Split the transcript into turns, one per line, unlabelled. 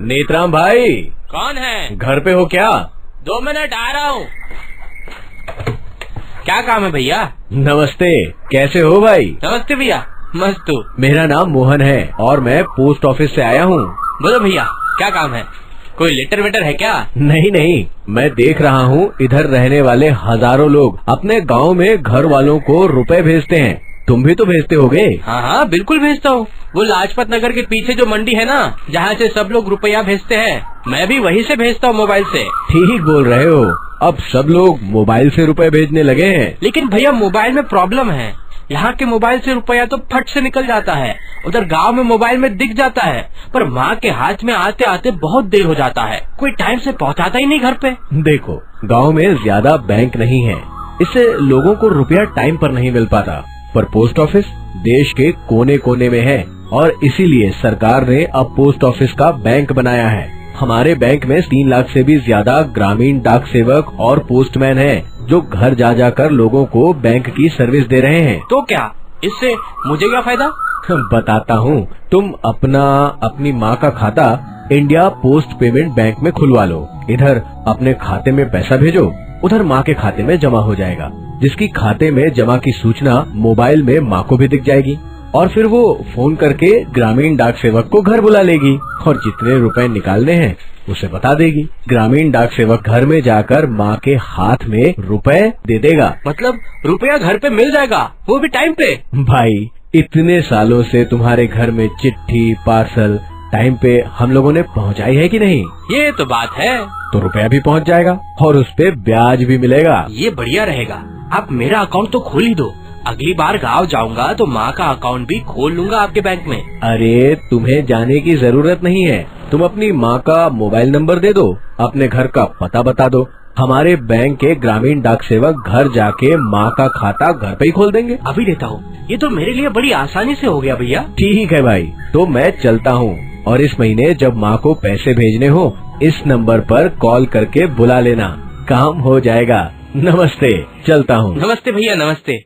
नेत्राम भाई।
कौन है?
घर पे हो क्या?
2 मिनट आ रहा हूँ। क्या काम है भैया?
नमस्ते, कैसे हो भाई?
नमस्ते भैया, मस्त हूँ।
मेरा नाम मोहन है और मैं पोस्ट ऑफिस से आया हूँ।
बोलो भैया, क्या काम है? कोई लेटर वेटर है क्या?
नहीं, मैं देख रहा हूँ इधर रहने वाले हजारों लोग अपने गांव में घर वालों को रुपए भेजते हैं। तुम भी तो भेजते होगे?
हाँ, बिल्कुल भेजता हूँ। वो लाजपत नगर के पीछे जो मंडी है ना, जहाँ से सब लोग रुपया भेजते हैं, मैं भी वहीं से भेजता हूँ मोबाइल से।
ठीक बोल रहे हो, अब सब लोग मोबाइल से रुपए भेजने लगे हैं।
लेकिन भैया मोबाइल में प्रॉब्लम है। यहाँ के मोबाइल से रुपया तो फट से निकल जाता है, उधर गांव में मोबाइल में दिख जाता है, पर माँ के हाथ में आते आते बहुत देर हो जाता है। कोई टाइम से पहुँचाता ही नहीं घर पे।
देखो, गांव में ज्यादा बैंक नहीं है, इससे लोगों को रुपया टाइम पर नहीं मिल पाता। पर पोस्ट ऑफिस देश के कोने कोने में है और इसीलिए सरकार ने अब पोस्ट ऑफिस का बैंक बनाया है। हमारे बैंक में 3 लाख से भी ज्यादा ग्रामीण डाक सेवक और पोस्टमैन हैं, जो घर जा जाकर लोगों को बैंक की सर्विस दे रहे हैं।
तो क्या इससे मुझे क्या फायदा?
बताता हूँ। तुम अपनी माँ का खाता इंडिया पोस्ट पेमेंट बैंक में खुलवा लो। इधर अपने खाते में पैसा भेजो, उधर माँ के खाते में जमा हो जाएगा, जिसकी खाते में जमा की सूचना मोबाइल में माँ को भी दिख जाएगी और फिर वो फोन करके ग्रामीण डाक सेवक को घर बुला लेगी और जितने रुपए निकालने हैं उसे बता देगी। ग्रामीण डाक सेवक घर में जाकर माँ के हाथ में रुपए दे देगा।
मतलब रुपया घर पे मिल जाएगा, वो भी टाइम पे?
भाई, इतने सालों से तुम्हारे घर में चिट्ठी पार्सल टाइम पे हम लोगों ने पहुँचाई है कि नहीं?
ये तो बात है।
तो रुपया भी पहुँच जाएगा और उस पे ब्याज भी मिलेगा।
ये बढ़िया रहेगा। आप मेरा अकाउंट तो खोल ही दो। अगली बार गांव जाऊंगा तो माँ का अकाउंट भी खोल लूंगा आपके बैंक में।
अरे, तुम्हें जाने की जरूरत नहीं है। तुम अपनी माँ का मोबाइल नंबर दे दो, अपने घर का पता बता दो, हमारे बैंक के ग्रामीण डाक सेवक घर जाके माँ का खाता घर पे ही खोल देंगे।
अभी देता हूँ। ये तो मेरे लिए बड़ी आसानी से हो गया भैया।
ठीक है भाई, तो मैं चलता हूँ और इस महीने जब माँ को पैसे भेजने हो इस नंबर पर कॉल करके बुला लेना, काम हो जाएगा। नमस्ते, चलता हूँ।
नमस्ते भैया, नमस्ते।